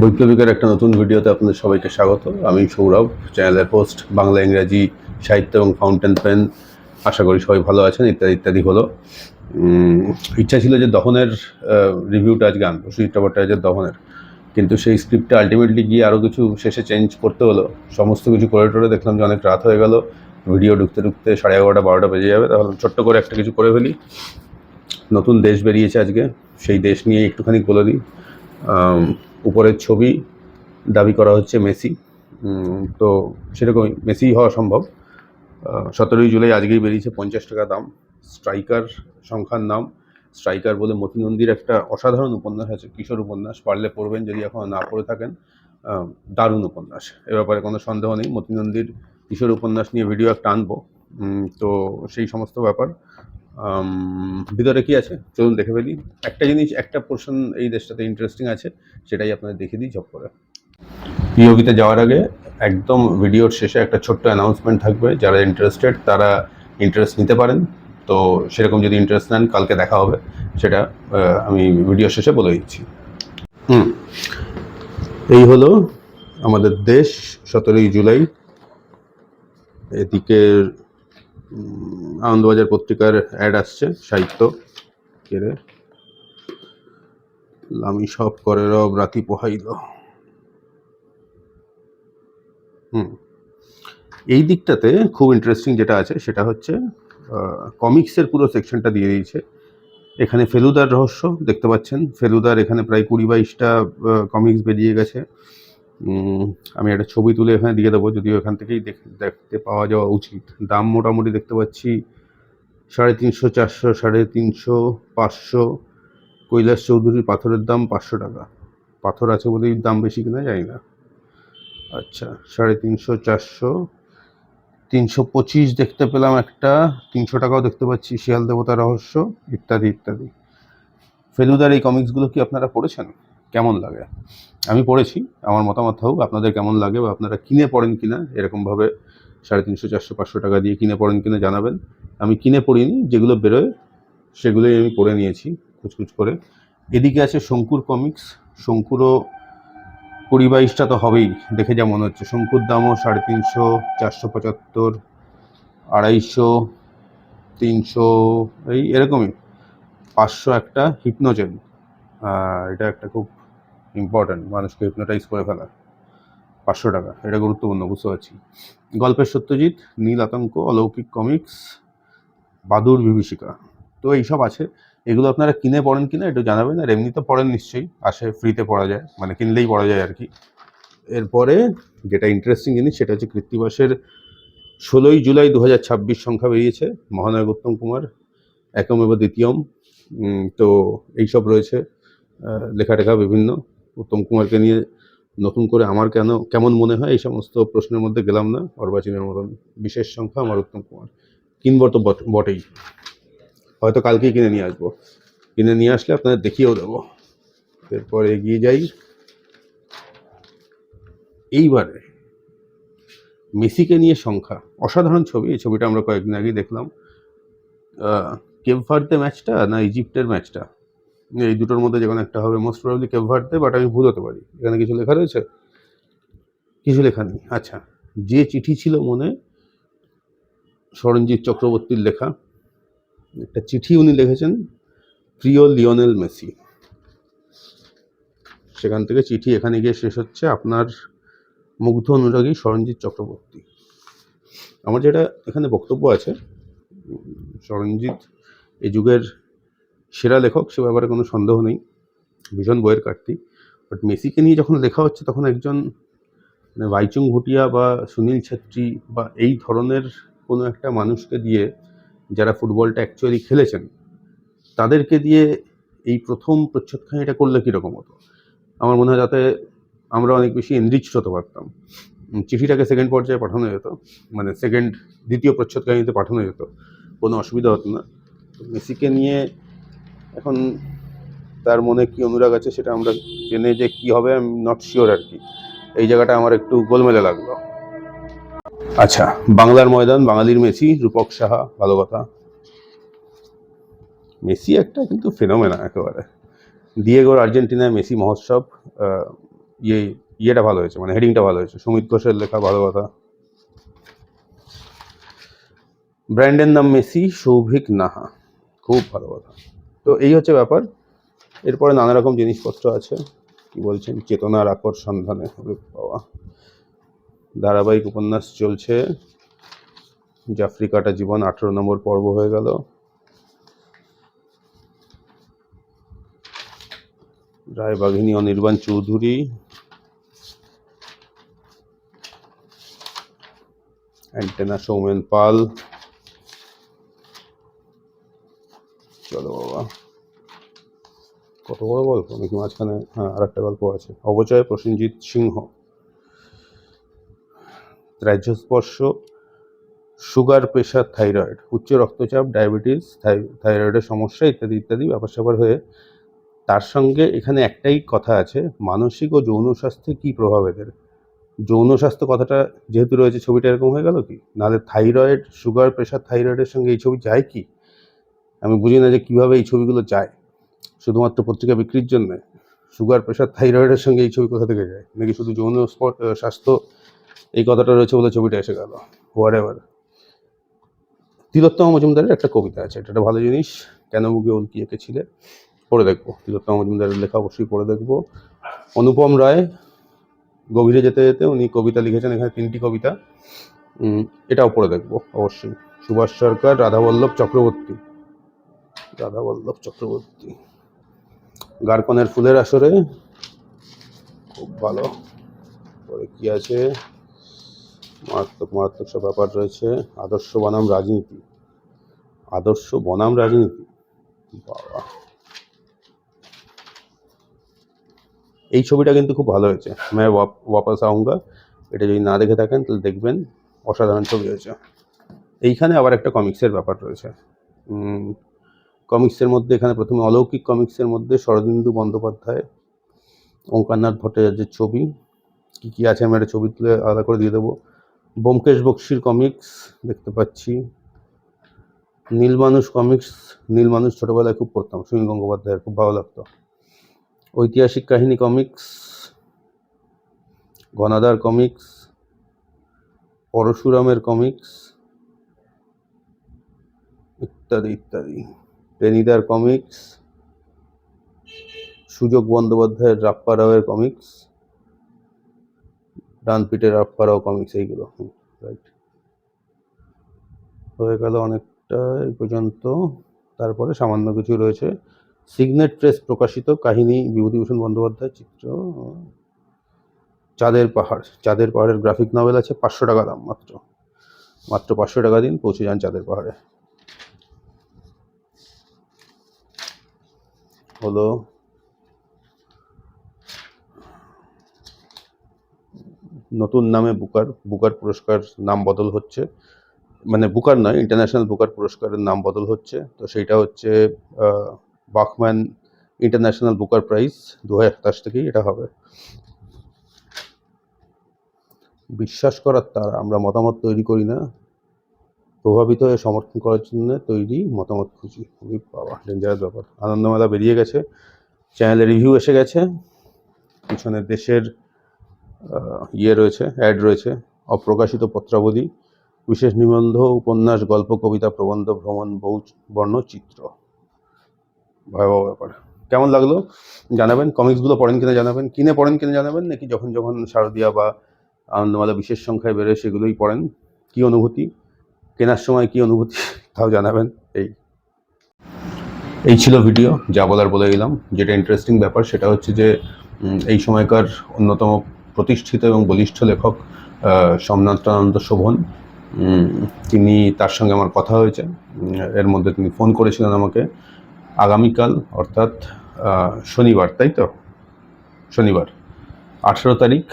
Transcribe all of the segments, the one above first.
বৈপ্লবিকের একটা নতুন ভিডিওতে আপনাদের সবাইকে স্বাগত। আমি সৌরভ, চ্যানেলের হোস্ট। বাংলা ইংরাজি সাহিত্য এবং ফাউন্টেন পেন। আশা করি সবাই ভালো আছেন। ইত্যাদি ইত্যাদি হলো। ইচ্ছা ছিল যে দহনের রিভিউটা আজকে আনবো, সুচিত্রা ভট্টাচার্যের দহনের, কিন্তু সেই স্ক্রিপ্টটা আলটিমেটলি গিয়ে আরও কিছু শেষে চেঞ্জ করতে হলো। সমস্ত কিছু করে টোরে দেখলাম যে অনেক রাত হয়ে গেল, ভিডিও ঢুকতে ঢুকতে 11:30 12টা বেজে যাবে। তাহলে ছোট্ট করে একটা কিছু করে ফেলি। নতুন দেশ বেরিয়েছে আজকে, সেই দেশ নিয়ে একটুখানি বলে দিই। উপরের ছবি দাবি করা হচ্ছে মেসি, তো সেরকমই মেসি হওয়া সম্ভব। 17ই জুলাই আজকেই বেরিয়েছে, 50 টাকা দাম। স্ট্রাইকার সংখ্যার নাম। স্ট্রাইকার বলে মতি নন্দীর একটা অসাধারণ উপন্যাস আছে, কিশোর উপন্যাস, পারলে পড়বেন যদি এখনও না পড়ে থাকেন। দারুণ উপন্যাস, এ ব্যাপারে কোনো সন্দেহ নেই। মতি নন্দীর কিশোর উপন্যাস নিয়ে ভিডিও একটা আনবো। তো সেই সমস্ত ব্যাপার। ভিতরে কি আছে চলুন দেখে ফেলি। একটা জিনিস, একটা পোর্শন এই দেশটাতে ইন্টারেস্টিং আছে, সেটাই আপনাদের দেখিয়ে দিই ঝপ করে। পিওভিতে যাওয়ার আগে একদম ভিডিওর শেষে একটা ছোট্ট অ্যানাউন্সমেন্ট থাকবে। যারা ইন্টারেস্টেড তারা ইন্টারেস্ট নিতে পারেন। তো সেরকম যদি ইন্টারেস্ট নেন, কালকে দেখা হবে, সেটা আমি ভিডিও শেষে বলে দিচ্ছি। এই হলো আমাদের দেশ, 17ই জুলাই। এদিকে আনন্দবাজার পত্রিকার অ্যাড আসছে, সাহিত্য কেড়ে লামি সব করে রব রাতি পোহাইল। এই দিকটাতে খুব ইন্টারেস্টিং যেটা আছে সেটা হচ্ছে কমিক্সের পুরো সেকশনটা দিয়ে দিয়েছে। এখানে ফেলুদার রহস্য দেখতে পাচ্ছেন। ফেলুদার এখানে প্রায় 20-22টা কমিক্স বেরিয়ে গেছে। আমি একটা ছবি তুলে এখানে দিয়ে দেবো, যদিও এখান থেকেই দেখতে পাওয়া যাওয়া উচিত। দাম মোটামুটি দেখতে পাচ্ছি 350, 400, 350, 500। কৈলাস চৌধুরীর পাথরের দাম 500 টাকা। পাথর আছে বলেই দাম বেশি কিনা জানি না। আচ্ছা, 350, 400, 325 দেখতে পেলাম একটা। 300 টাকাও দেখতে পাচ্ছি, শিয়াল দেবতার রহস্য, ইত্যাদি ইত্যাদি। ফেলুদার এই কমিক্সগুলো কি আপনারা পড়েছেন? কেমন লাগে? আমি পড়েছি, আমার মতামত হোক আপনাদের কেমন লাগে, বা আপনারা কিনে পড়েন কিনা এরকমভাবে 350, 400, 500 টাকা দিয়ে কিনে পড়েন কিনা জানাবেন। আমি কিনে পড়িনি, যেগুলো বেরোয় সেগুলোই আমি পড়ে নিয়েছি কুচকুচ করে। এদিকে আছে শঙ্কুর কমিক্স। শঙ্কুরও 20-22টা তো হবেই দেখে যা মনে হচ্ছে। শঙ্কুর দামও 350, 475, 250, 300, এই এরকমই। 500 একটা হিপনোজেন। এটা একটা খুব ইম্পর্ট্যান্ট, মানুষকে হিপনোটাইজ করে ফেলা। 500 টাকা, এটা গুরুত্বপূর্ণ, বুঝতে পারছি। গল্পের সত্যজিৎ, নীল আতঙ্ক, অলৌকিক কমিক্স, বাদুর বিভীষিকা। তো এইসব আছে। এগুলো আপনারা কিনে পড়েন কিনা একটু জানাবেন। আর এমনিতে পড়েন নিশ্চয়ই, আসে ফ্রিতে পড়া যায়, মানে কিনলেই পড়া যায় আর কি। এরপরে যেটা ইন্টারেস্টিং জিনিস সেটা হচ্ছে কৃত্তিবাসের 16ই জুলাই 2026 সংখ্যা বেরিয়েছে। মহানায়ক উত্তম কুমার, একমেব দ্বিতীয়ম। তো এইসব রয়েছে লেখা টেখা বিভিন্ন। উত্তম কুমারকে নিয়ে নতুন করে আমার কেমন মনে হয় এই সমস্ত প্রশ্নের মধ্যে গেলাম না। অর্বাচীনের মতন বিশেষ সংখ্যা আমার উত্তম কুমার। কিনবো তো বটেই, হয়তো কালকেই কিনে নিয়ে আসবো। কিনে নিয়ে আসলে আপনাদের দেখিয়েও দেবো। এরপর এগিয়ে যাই। এইবারে মেসিকে নিয়ে সংখ্যা, অসাধারণ ছবি। এই ছবিটা আমরা কয়েকদিন আগেই দেখলাম। কেপ ভার্দে ম্যাচটা না ইজিপ্টের ম্যাচটা, এই দুটোর মধ্যে যে কোনো একটা হবে। Most probably Cape Verde, but আমি ভুল হতে পারি। এখানে কিছু লেখা রয়েছে? কিছু লেখা নেই। আচ্ছা, যে চিঠি ছিল মনে, সরঞ্জিৎ চক্রবর্তীর লেখা একটা চিঠি উনি লিখেছেন, প্রিয় লিওনেল মেসি। সেখান থেকে চিঠি এখানে গিয়ে শেষ হচ্ছে, আপনার মুগ্ধ অনুরাগী সরঞ্জিৎ চক্রবর্তী। আমার যেটা এখানে বক্তব্য আছে, সরঞ্জিৎ এই যুগের সেরা লেখক, সে ব্যাপারে কোনো সন্দেহ নেই। ভীষণ বইয়ের কাটতি। বাট মেসিকে নিয়ে যখন লেখা হচ্ছে তখন একজন ভাইচুং ভুটিয়া বা সুনীল ছেত্রী বা এই ধরনের কোনো একটা মানুষকে দিয়ে, যারা ফুটবলটা অ্যাকচুয়ালি খেলেছেন, তাদেরকে দিয়ে এই প্রথম প্রচ্ছদখানিটা করলে কীরকম হতো? আমার মনে হয় যাতে আমরা অনেক বেশি এনরিচড হতে পারতাম। চিঠিটাকে সেকেন্ড পর্যায়ে পাঠানো যেত, মানে দ্বিতীয় প্রচ্ছদখানিতে পাঠানো যেত, কোনো অসুবিধা হতো না। মেসিকে নিয়ে এখন তার মনে কী অনুরাগ আছে সেটা আমরা জেনে যে কী হবে আমি নট শিওর আর কি। এই জায়গাটা আমার একটু গোলমেলে লাগলো। আচ্ছা, বাংলার ময়দান, বাঙালির মেসি, রূপক সাহা, ভালো কথা। মেসি একটা কিন্তু ফেনোমেনা একেবারে। ডিয়েগোর আর্জেন্টিনায় মেসি মহোৎসব। ইয়েটা ভালো হয়েছে, মানে হেডিংটা ভালো হয়েছে। সুমিত ঘোষের লেখা, ভালো কথা। ব্র্যান্ডের নাম মেসি, সৌভিক নাহা, খুব ভালো কথা। তো এই হচ্ছে ব্যাপার। এরপরে নানা রকম জিনিসপত্র আছে। কি বলছেন? চেতনার আকর সন্ধানে, বাবা, ধারাবাহিক উপন্যাস চলছে। জাফরি কাটা জীবন 18 নম্বর পর্ব হয়ে গেল। রায়বাঘিনী অনির্বাণ চৌধুরী, অ্যান্টেনা সৌমেন পাল। চলো বাবা, কত বড় গল্প নাকি মাঝখানে? হ্যাঁ, আর একটা গল্প আছে, অবচয় প্রসেনজিৎ সিংহ। ত্রাহ্যস্পর্শ, সুগার, প্রেশার, থাইরয়েড, উচ্চ রক্তচাপ, ডায়াবেটিস, থাইরয়েডের সমস্যা ইত্যাদি ইত্যাদি ব্যাপার স্যাপার হয়ে তার সঙ্গে এখানে একটাই কথা আছে, মানসিক ও যৌন স্বাস্থ্যে কী প্রভাব এদের। যৌন স্বাস্থ্য কথাটা যেহেতু রয়েছে, ছবিটা এরকম হয়ে গেল কি? নাহলে থাইরয়েড, সুগার, প্রেশার, থাইরয়েডের সঙ্গে এই ছবি যায় কি? আমি বুঝি না যে কীভাবে এই ছবিগুলো যায়। শুধুমাত্র পত্রিকা বিক্রির জন্যে সুগার, প্রেশার, থাইরয়েডের সঙ্গে এই ছবি কোথা থেকে যায়? নাকি শুধু যৌন স্বাস্থ্য এই কথাটা রয়েছে বলে ছবিটা এসে গেল? What ever. তিলোত্তমা মজুমদারের একটা কবিতা আছে, এটা একটা ভালো জিনিস। কেন বুকে উল্কি এঁকেছিলে, পড়ে দেখবো। তিলোত্তমা মজুমদারের লেখা অবশ্যই পড়ে দেখবো। অনুপম রায়, গভীরে যেতে যেতে, উনি কবিতা লিখেছেন এখানে 3টি কবিতা, এটাও পড়ে দেখবো অবশ্যই। সুভাষ সরকার, রাধাবল্লভ চক্রবর্তী, গারকনের ফুলের আসরে, খুব ভালো। পরে কি আছে? মারাত্মক মারাত্মক সব ব্যাপার রয়েছে। আদর্শ বনাম রাজনীতি, বাবা, এই ছবিটা কিন্তু খুব ভালো হয়েছে, मैं वापस आऊंगा। এটা যদি না দেখে থাকেন তাহলে দেখবেন, অসাধারণ ছবি হয়েছে। এইখানে আবার একটা কমিক্সের ব্যাপার রয়েছে। কমিক্সের মধ্যে এখানে প্রথমে অলৌকিক কমিক্সের মধ্যে শরদিন্দু বন্দ্যোপাধ্যায়, ওঙ্কারনাথ ভট্টাচার্যের ছবি। কী কী আছে আমি একটা ছবি তুলে আলাদা করে দিয়ে দেবো। ব্যোমকেশ বক্সির কমিক্স দেখতে পাচ্ছি। নীলমানুষ কমিক্স, নীলমানুষ ছোটোবেলায় খুব পড়তাম, সুনীল গঙ্গোপাধ্যায়ের, খুব ভালো লাগতো। ঐতিহাসিক কাহিনী কমিক্স, ঘনাদার কমিক্স, পরশুরামের কমিক্স, ইত্যাদি ইত্যাদি। টেনিদার কমিক্স, সুযোগ বন্দ্যোপাধ্যায়ের রাপ্পা রাওয়ের কমিক্স, ডানপিটের রাপ্পা রাও কমিক্স, এইগুলো। রাইট, হয়ে গেল অনেকটা এই পর্যন্ত। তারপরে সামান্য কিছু রয়েছে। সিগনেট প্রেস প্রকাশিত কাহিনী, বিভূতিভূষণ বন্দ্যোপাধ্যায়, চিত্র, চাঁদের পাহাড়ের গ্রাফিক নভেল আছে, 500 টাকা দাম, মাত্র 500 টাকা দিন, পৌঁছে যান চাঁদের পাহাড়ে। হলো নতুন নামে বুকার পুরস্কার নাম বদল হচ্ছে, মানে বুকার নয়, ইন্টারন্যাশনাল বুকার পুরস্কারের নাম বদল হচ্ছে। তো সেইটা হচ্ছে বাকম্যান ইন্টারন্যাশনাল বুকার প্রাইজ, 2027 থেকেই এটা হবে। বিশ্বাস করার তার, আমরা মতামত তৈরি করি না, প্রভাবিত হয়ে সমর্থন করার জন্য তৈরি মতামত খুঁজি। বাবা, ডেঞ্জারাস ব্যাপার। আনন্দমেলা বেরিয়ে গেছে, চ্যানেলে রিভিউ এসে গেছে, পিছনে দেশের ইয়ে রয়েছে, অ্যাড রয়েছে, অপ্রকাশিত পত্রাবলী, বিশেষ নিবন্ধ, উপন্যাস, গল্প, কবিতা, প্রবন্ধ, ভ্রমণ, বহু বর্ণ, চিত্র। ভয়াবহ ব্যাপার। কেমন লাগলো জানাবেন, কমিক্সগুলো পড়েন কিনা জানাবেন, কিনে পড়েন কিনা জানাবেন, নাকি যখন যখন শারদীয়া বা আনন্দমেলা বিশেষ সংখ্যায় বেরোয় সেগুলোই পড়েন, কী অনুভূতি, কেনার সময় কী অনুভূতি, তাও জানাবেন। এই ছিল ভিডিও, যা বলার বলে গেলাম। যেটা ইন্টারেস্টিং ব্যাপার সেটা হচ্ছে যে এই সময়কার অন্যতম প্রতিষ্ঠিত এবং বলিষ্ঠ লেখক সোমনাথ শোভন, তার সঙ্গে আমার কথা হয়েছে। এর মধ্যে তিনি ফোন করেছিলেন আমাকে। আগামীকাল অর্থাৎ শনিবার, তাই তো, শনিবার 18 তারিখ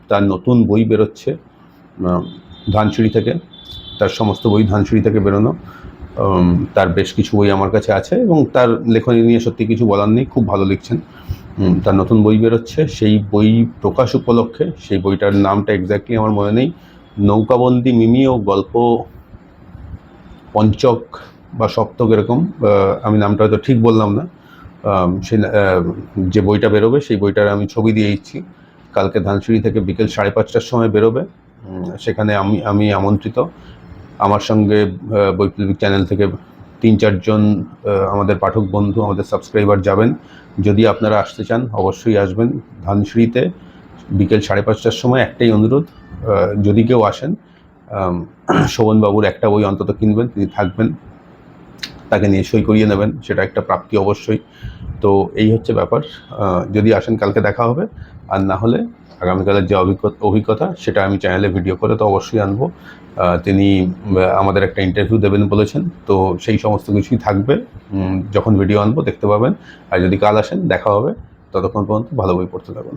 তার নতুন বই বেরোচ্ছে ধানসিঁড়ি থেকে। তার সমস্ত বই ধানসিঁড়ি থেকে বেরোনো। তার বেশ কিছু বই আমার কাছে আছে এবং তার লেখনী নিয়ে সত্যি কিছু বলার নেই, খুব ভালো লিখছেন। তার নতুন বই বেরোচ্ছে, সেই বই প্রকাশ উপলক্ষে, সেই বইটার নামটা এক্স্যাক্টলি আমার মনে নেই, নৌকাবন্দি মিমি ও গল্প পঞ্চক বা সপ্তক এরকম, আমি নামটা হয়তো ঠিক বললাম না। যে বইটা বেরোবে সেই বইটার আমি ছবি দিয়ে দিচ্ছি। কালকে ধানসিঁড়ি থেকে বিকেল 5:30টার সময় বেরোবে। সেখানে আমি আমন্ত্রিত। আমার সঙ্গে বৈপ্লবিক চ্যানেল থেকে 3-4 জন আমাদের পাঠক বন্ধু, আমাদের সাবস্ক্রাইবার যাবেন। যদি আপনারা আসতে চান অবশ্যই আসবেন। ধানসিঁড়িতে বিকেল 5:30টার সময় একটাই অনুরোধ, যদি কেউ আসেন শোভনবাবুর একটা বই অন্তত কিনবেন, তিনি থাকবেন, তাকে নিয়ে সই করিয়ে নেবেন, সেটা একটা প্রাপ্তি অবশ্যই। তো এই হচ্ছে ব্যাপার। যদি আসেন কালকে দেখা হবে, আর না হলে আগামীকালের যে অভিজ্ঞতা সেটা আমি চ্যানেলে ভিডিও করে তো অবশ্যই আনবো। তিনি আমাদের একটা ইন্টারভিউ দেবেন বলেছেন, তো সেই সমস্ত কিছুই থাকবে। যখন ভিডিও আনবো দেখতে পাবেন। আর যদি কাল আসেন দেখা হবে। ততক্ষণ পর্যন্ত ভালো বই পড়তে থাকুন।